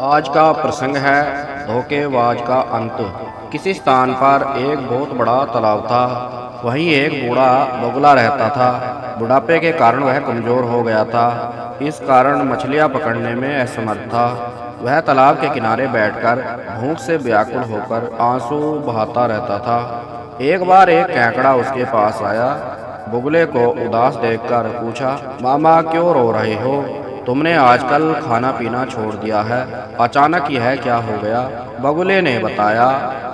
आज का प्रसंग है धोखेबाज का अंत। किसी स्थान पर एक बहुत बड़ा तालाब था। वहीं एक बूढ़ा बगुला रहता था। बुढ़ापे के कारण वह कमजोर हो गया था। इस कारण मछलियां पकड़ने में असमर्थ था। वह तालाब के किनारे बैठकर भूख से व्याकुल होकर आंसू बहाता रहता था। एक बार एक केकड़ा उसके पास आया। बुगले को उदास देखकर पूछा, मामा क्यों रो रहे हो? तुमने आजकल खाना पीना छोड़ दिया है। अचानक यह क्या हो गया? बगुले ने बताया,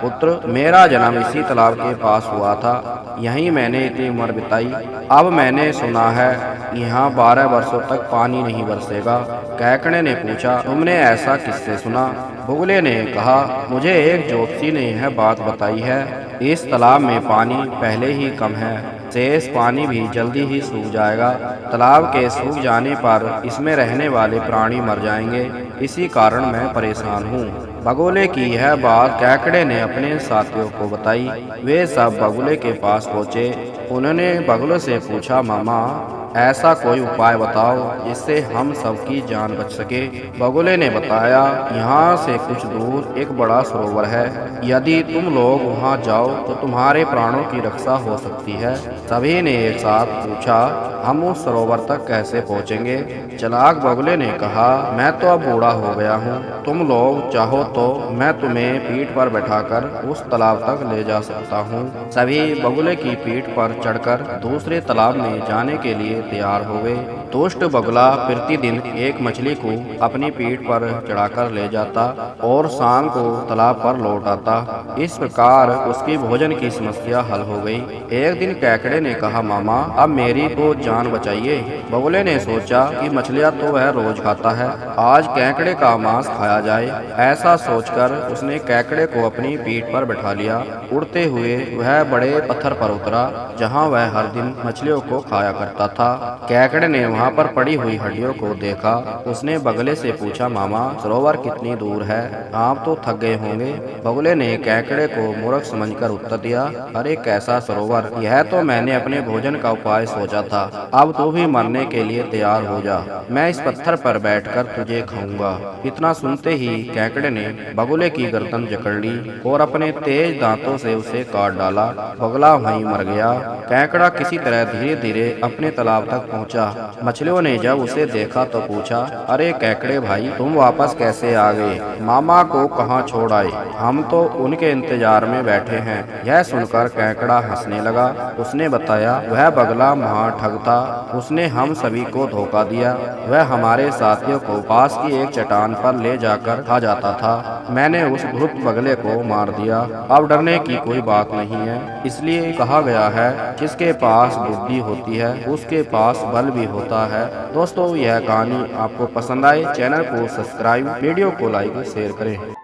पुत्र, मेरा जन्म इसी तालाब के पास हुआ था। यहीं मैंने इतनी उम्र बिताई। अब मैंने सुना है यहाँ 12 वर्षों तक पानी नहीं बरसेगा। कैकड़े ने पूछा, तुमने ऐसा किससे सुना? बुगले ने कहा, मुझे एक ज्योतिषी ने यह बात बताई है। इस तालाब में पानी पहले ही कम है। शेष पानी भी जल्दी ही सूख जाएगा। तालाब के सूख जाने पर इसमें रहने वाले प्राणी मर जाएंगे। इसी कारण मैं परेशान हूँ। बगुले की यह बात कैकड़े ने अपने साथियों को बताई। वे सब बगुले के पास पहुँचे। उन्होंने बगुले से पूछा, मामा, ऐसा कोई उपाय बताओ जिससे हम सबकी जान बच सके। बगुले ने बताया, यहाँ से कुछ दूर एक बड़ा सरोवर है। यदि तुम लोग वहाँ जाओ तो तुम्हारे प्राणों की रक्षा हो सकती है। सभी ने एक साथ पूछा, हम उस सरोवर तक कैसे पहुँचेंगे? चालाक बगुले ने कहा, मैं तो अब बूढ़ा हो गया हूँ। तुम लोग चाहो तो मैं तुम्हें पीठ पर बैठाकर उस तालाब तक ले जा सकता हूँ। सभी बगुले की पीठ पर चढ़कर दूसरे तालाब में जाने के लिए तैयार हो गए। दुष्ट बगुला प्रतिदिन एक मछली को अपनी पीठ पर चढ़ाकर ले जाता और शाम को तालाब पर लौट आता। इस प्रकार उसकी भोजन की समस्या हल हो गई। एक दिन कैकड़े ने कहा, मामा, अब मेरी तो जान बचाइए। बगुले ने सोचा कि मछलियां तो वह रोज खाता है, आज कैकड़े का मांस खाया जाए। ऐसा सोचकर उसने कैकड़े को अपनी पीठ पर बैठा लिया। उड़ते हुए वह बड़े पत्थर पर उतरा जहाँ वह हर दिन मछलियों को खाया करता था। कैकड़े ने वहाँ पर पड़ी हुई हड्डियों को देखा। उसने बगुले से पूछा, मामा, सरोवर कितनी दूर है? आप तो थक गए होंगे। बगुले ने कैकड़े को मूर्ख समझकर उत्तर दिया, अरे कैसा सरोवर, यह तो मैंने अपने भोजन का उपाय सोचा था। अब तू भी मरने के लिए तैयार हो जा। मैं इस पत्थर पर बैठकर तुझे खाऊंगा। इतना सुनते ही कैकड़े ने बगुले की गर्दन जकड़ ली और अपने तेज दांतों से उसे काट डाला। बगुला वहीं मर गया। कैकड़ा किसी तरह धीरे धीरे अपने तालाब तक पहुंचा। मछलियों ने जब उसे देखा तो पूछा, अरे कैकड़े भाई, तुम वापस कैसे आ गए? मामा को कहाँ छोड़ आए? हम तो उनके इंतजार में बैठे हैं। यह सुनकर कैकड़ा हंसने लगा। उसने बताया, वह बगला महा ठग था। उसने हम सभी को धोखा दिया। वह हमारे साथियों को पास की एक चट्टान पर ले जाकर खा जाता था। मैंने उस धूर्त बगले को मार दिया। अब डरने की कोई बात नहीं है। इसलिए कहा गया है, जिसके पास बुद्धि होती है उसके पास बल भी होता है। दोस्तों, यह कहानी आपको पसंद आए, चैनल को सब्सक्राइब, वीडियो को लाइक शेयर करें।